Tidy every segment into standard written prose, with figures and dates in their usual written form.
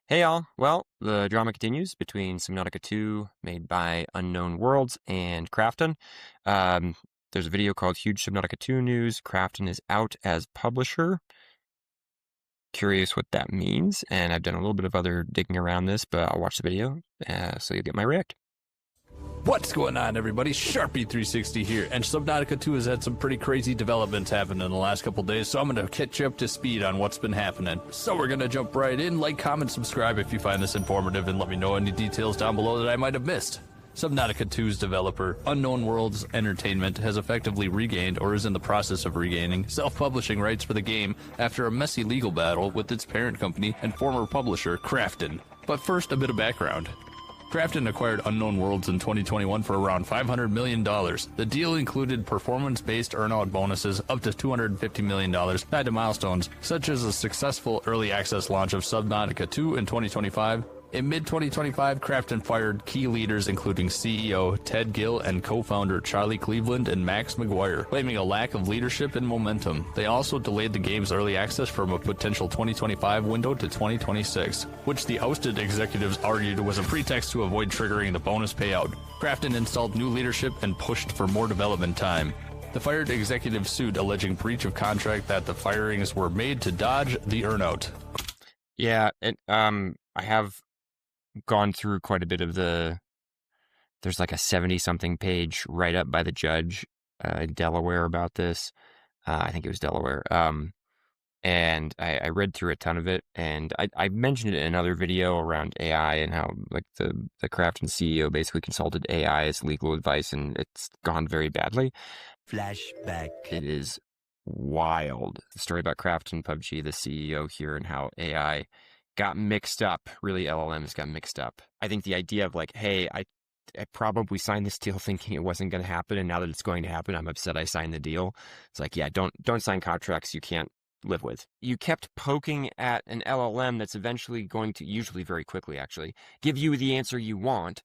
Hey y'all. Well, the drama continues between Subnautica II, made by Unknown Worlds, and Krafton. There's a video called Huge Subnautica II News. Krafton is out as publisher. Curious what that means, and I've done a little bit of other digging around this, but I'll watch the video so you'll get my react. What's going on, everybody? Sharpie 360 here, and Subnautica 2 has had some pretty crazy developments happen in the last couple days, so I'm going to catch you up to speed on what's been happening. So we're going to jump right in. Like, comment, subscribe if you find this informative, and let me know any details down below that I might have missed. Subnautica 2's developer, Unknown Worlds Entertainment, has effectively regained, or is in the process of regaining, self-publishing rights for the game after a messy legal battle with its parent company and former publisher, Krafton. But first, a bit of background. Krafton acquired Unknown Worlds in 2021 for around $500 million. The deal included performance-based earn-out bonuses up to $250 million tied to milestones, such as a successful early access launch of Subnautica 2 in 2025. In mid-2025, Krafton fired key leaders including CEO Ted Gill and co-founder Charlie Cleveland and Max McGuire, claiming a lack of leadership and momentum. They also delayed the game's early access from a potential 2025 window to 2026, which the ousted executives argued was a pretext to avoid triggering the bonus payout. Krafton installed new leadership and pushed for more development time. The fired executives sued, alleging breach of contract that the firings were made to dodge the earnout. Yeah, and I have gone through quite a bit of there's like a 70-something page write-up by the judge in Delaware about this. I think it was Delaware. And I read through a ton of it, and I mentioned it in another video around AI and how like the Krafton CEO basically consulted AI as legal advice, and it's gone very badly. Flashback. It is wild. The story about Krafton PUBG, the CEO here, and how AI got mixed up. Really, LLMs got mixed up. I think the idea of like, hey, I probably signed this deal thinking it wasn't going to happen, and now that it's going to happen, I'm upset I signed the deal. It's like, yeah, don't sign contracts you can't live with. You kept poking at an LLM that's eventually going to, usually very quickly actually, give you the answer you want.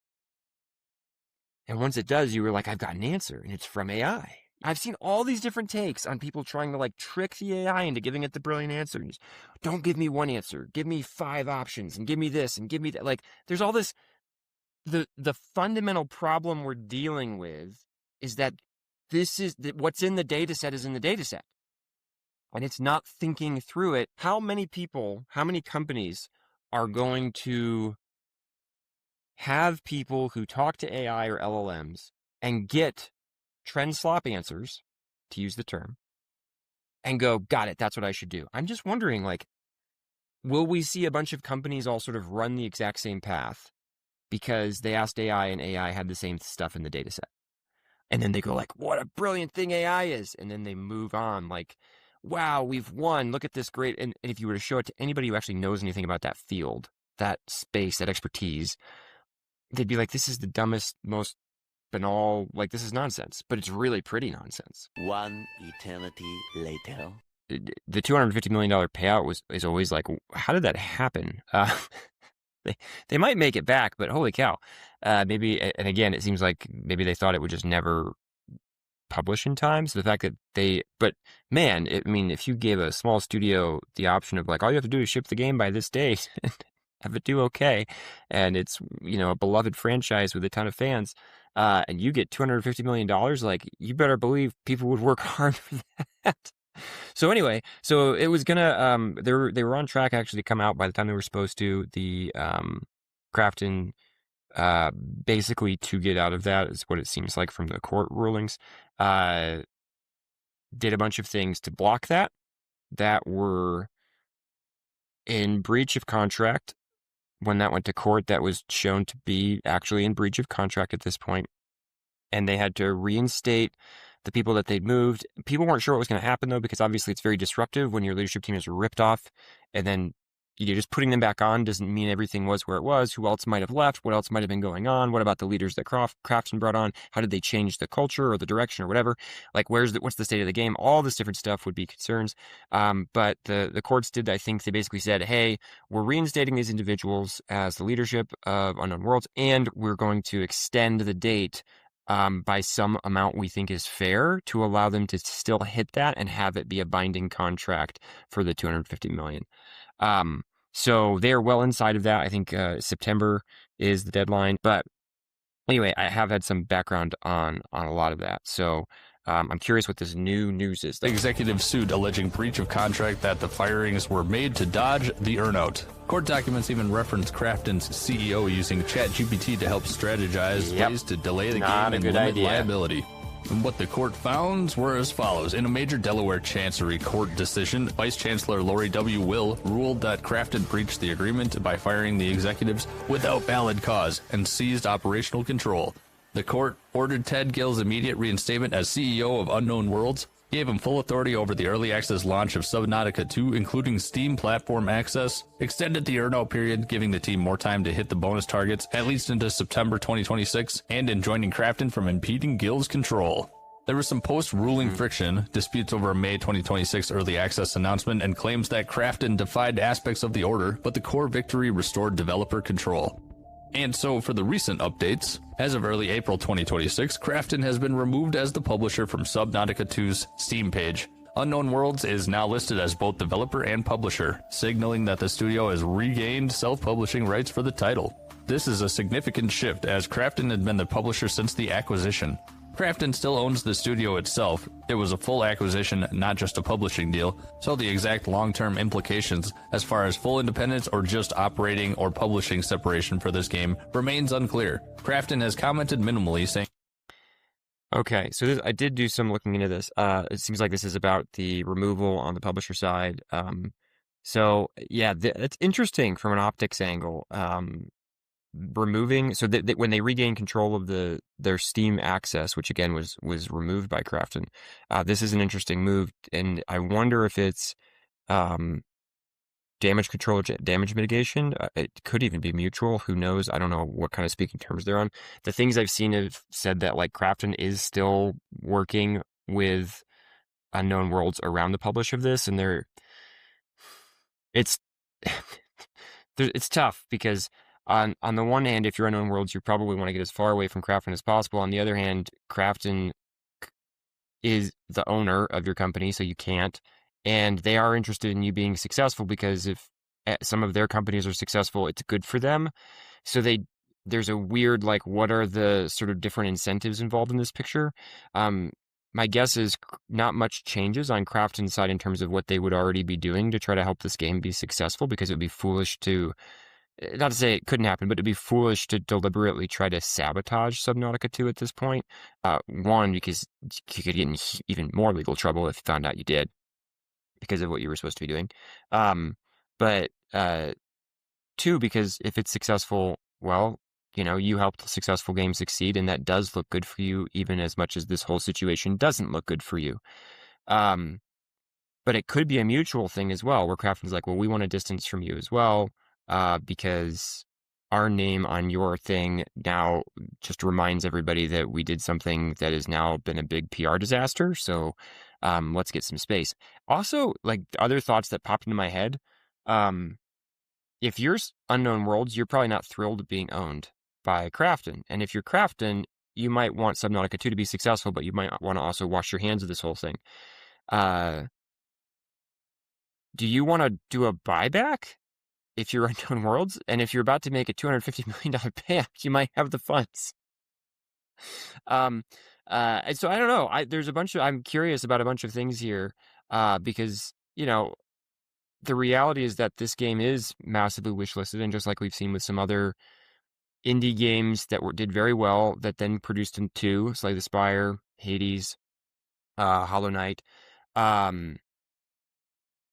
And once it does, you were like, I've got an answer, and it's from AI. I've seen all these different takes on people trying to like trick the AI into giving it the brilliant answers. Don't give me one answer. Give me 5 options and give me this and give me that. Like, there's all this. The fundamental problem we're dealing with is that what's in the data set is in the data set. And it's not thinking through it. How many people, how many companies are going to have people who talk to AI or LLMs and get trend slop answers, to use the term, and go, got it, that's what I should do? I'm just wondering, like, will we see a bunch of companies all sort of run the exact same path because they asked AI and AI had the same stuff in the data set? And then they go like, what a brilliant thing AI is. And then they move on like, wow, we've won. Look at this great. And if you were to show it to anybody who actually knows anything about that field, that space, that expertise, they'd be like, this is the dumbest, most banal, like, this is nonsense, but it's really pretty nonsense. One eternity later. The $250 million payout is always like, how did that happen? They might make it back, but holy cow. Maybe, and again, it seems like maybe they thought it would just never publish in time. So the fact that but man, I mean, if you gave a small studio the option of like, all you have to do is ship the game by this date, have it do okay, and it's, you know, a beloved franchise with a ton of fans, and you get $250 million, like, you better believe people would work hard for that. So anyway, so it was gonna, they were on track actually to come out by the time they were supposed to. The Krafton, basically to get out of that is what it seems like from the court rulings, did a bunch of things to block that were in breach of contract. When that went to court, that was shown to be actually in breach of contract at this point. And they had to reinstate the people that they'd moved. People weren't sure what was going to happen, though, because obviously it's very disruptive when your leadership team is ripped off. And then you're just putting them back on doesn't mean everything was where it was. Who else might have left? What else might have been going on? What about the leaders that Krafton brought on? How did they change the culture or the direction or whatever? Like, what's the state of the game? All this different stuff would be concerns. But the courts did, I think, they basically said, hey, we're reinstating these individuals as the leadership of Unknown Worlds, and we're going to extend the date by some amount we think is fair to allow them to still hit that and have it be a binding contract for the $250 million. So they are well inside of that. I think September is the deadline. But anyway, I have had some background on a lot of that. So I'm curious what this new news is, though. Executive sued alleging breach of contract that the firings were made to dodge the earnout. Court documents even reference Krafton's CEO using ChatGPT to help strategize ways to delay the game and limit liability. And what the court found were as follows. In a major Delaware Chancery Court decision, Vice Chancellor Lori W. Will ruled that Krafton breached the agreement by firing the executives without valid cause and seized operational control. The court ordered Ted Gill's immediate reinstatement as CEO of Unknown Worlds, gave him full authority over the early access launch of Subnautica II, including Steam platform access, extended the earnout period, giving the team more time to hit the bonus targets, at least into September 2026, and enjoining Krafton from impeding Gill's control. There was some post-ruling friction, disputes over a May 2026 early access announcement, and claims that Krafton defied aspects of the order, but the core victory restored developer control. And so for the recent updates, as of early April 2026, Krafton has been removed as the publisher from Subnautica 2's Steam page. Unknown Worlds is now listed as both developer and publisher, signaling that the studio has regained self-publishing rights for the title. This is a significant shift, as Krafton had been the publisher since the acquisition. Krafton still owns the studio itself. It was a full acquisition, not just a publishing deal, so the exact long-term implications as far as full independence or just operating or publishing separation for this game remains unclear. Krafton has commented minimally, saying, Okay, so I did do some looking into this. It seems like this is about the removal on the publisher side. So yeah, it's interesting from an optics angle. Removing, so that when they regain control of their Steam access, which again was removed by Krafton, this is an interesting move, and I wonder if it's damage control, damage mitigation. It could even be mutual. Who knows? I don't know what kind of speaking terms they're on. The things I've seen have said that like Krafton is still working with Unknown Worlds around the publish of this, and it's it's tough because on the one hand, if you're Unknown Worlds, you probably want to get as far away from Krafton as possible. On the other hand, Krafton is the owner of your company, so you can't. And they are interested in you being successful because if some of their companies are successful, it's good for them. So there's a weird, like, what are the sort of different incentives involved in this picture? My guess is not much changes on Krafton's side in terms of what they would already be doing to try to help this game be successful, because it would be foolish to, not to say it couldn't happen, but it'd be foolish to deliberately try to sabotage Subnautica 2 at this point. One, because you could get in even more legal trouble if you found out you did, because of what you were supposed to be doing. But two, because if it's successful, well, you helped the successful game succeed, and that does look good for you, even as much as this whole situation doesn't look good for you. But it could be a mutual thing as well, where Krafton's like, well, we want a distance from you as well, because our name on your thing now just reminds everybody that we did something that has now been a big PR disaster. So let's get some space. Also, like, other thoughts that popped into my head, if you're Unknown Worlds, you're probably not thrilled being owned by Krafton. And if you're Krafton, you might want Subnautica 2 to be successful, but you might want to also wash your hands of this whole thing. Do you want to do a buyback if you're Unknown Worlds? And if you're about to make a $250 million payout, you might have the funds. And so I don't know. I'm curious about a bunch of things here, because, the reality is that this game is massively wishlisted, and just like we've seen with some other indie games that did very well, that then produced in 2, Slay the Spire, Hades, Hollow Knight,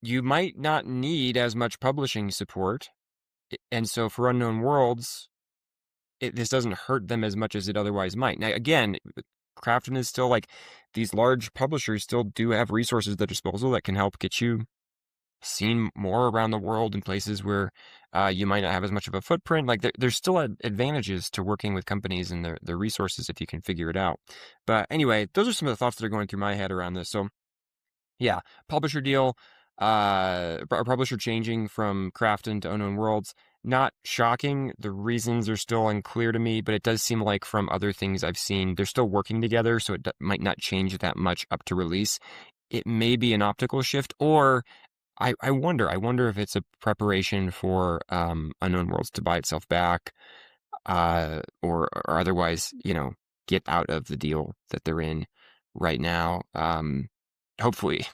you might not need as much publishing support. And so for Unknown Worlds, this doesn't hurt them as much as it otherwise might. Now, again, Krafton is still, like, these large publishers still do have resources at their disposal that can help get you seen more around the world in places where you might not have as much of a footprint. Like, there's still advantages to working with companies and their resources if you can figure it out. But anyway, those are some of the thoughts that are going through my head around this. So yeah, publisher deal, publisher changing from Krafton to Unknown Worlds. Not shocking. The reasons are still unclear to me, but it does seem like from other things I've seen, they're still working together, so it might not change that much up to release. It may be an optical shift, or I wonder if it's a preparation for Unknown Worlds to buy itself back, or otherwise, get out of the deal that they're in right now. Hopefully,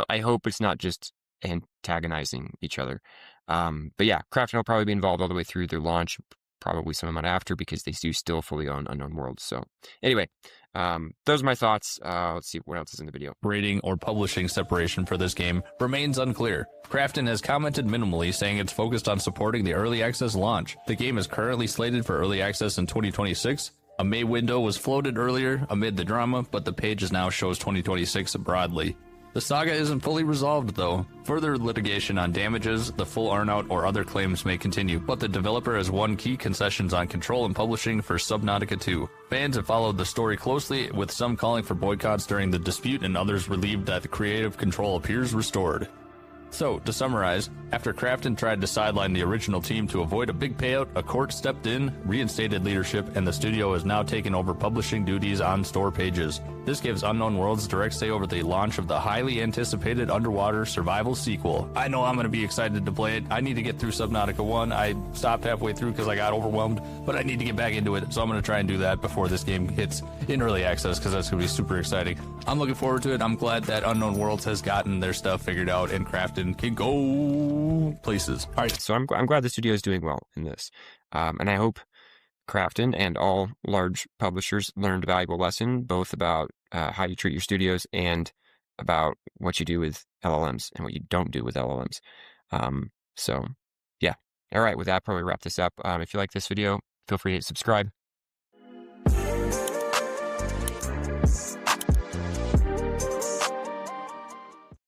I hope it's not just antagonizing each other. But yeah, Krafton will probably be involved all the way through their launch, probably some amount after, because they do still fully own Unknown Worlds. So anyway, those are my thoughts. Let's see what else is in the video. Rating or publishing separation for this game remains unclear. Krafton has commented minimally, saying it's focused on supporting the early access launch. The game is currently slated for early access in 2026. A May window was floated earlier amid the drama, but the page now shows 2026 broadly. The saga isn't fully resolved, though. Further litigation on damages, the full earnout, or other claims may continue, but the developer has won key concessions on control and publishing for Subnautica II. Fans have followed the story closely, with some calling for boycotts during the dispute and others relieved that the creative control appears restored. So, to summarize, after Krafton tried to sideline the original team to avoid a big payout, a court stepped in, reinstated leadership, and the studio has now taken over publishing duties on store pages. This gives Unknown Worlds direct say over the launch of the highly anticipated underwater survival sequel. I know I'm going to be excited to play it. I need to get through Subnautica 1. I stopped halfway through because I got overwhelmed, but I need to get back into it, so I'm going to try and do that before this game hits in early access, because that's going to be super exciting. I'm looking forward to it. I'm glad that Unknown Worlds has gotten their stuff figured out and Krafton can go places. All right, so I'm glad the studio is doing well in this, and I hope Krafton and all large publishers learned a valuable lesson, both about how you treat your studios and about what you do with LLMs and what you don't do with LLMs. So yeah, all right, with that, probably wrap this up. If you like this video, feel free to hit subscribe.